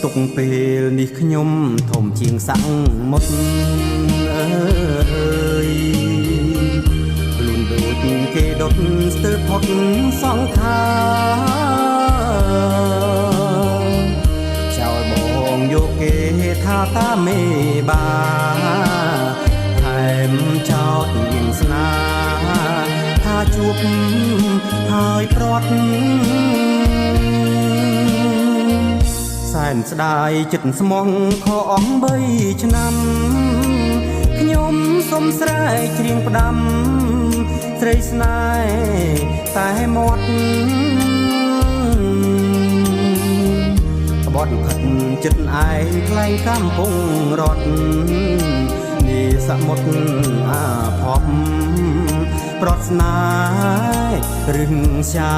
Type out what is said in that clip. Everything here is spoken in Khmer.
ទុកពេលនេះខ្ញុំធំជាងសាំងមុតអើយខ្លួនដូចគេដុតស្ទើរផុតសង្ខារចោលបងយកគេថាតាមេបាថែមចោតមានស្នាថាជួបហើយព្រាត់សែនស្ដាយចិត្តស្មងខអស់3ឆ្នាំខ្ញុំសុំស្រែកច្រៀងផ្ដាំស្រីស្នេហ៍តែមាត់បត់ផិតចិត្តឯងខ្លែងកំពុងរត់នេះសមុទ្រអាភពប្រត់ស្នេហ៍រឹងសា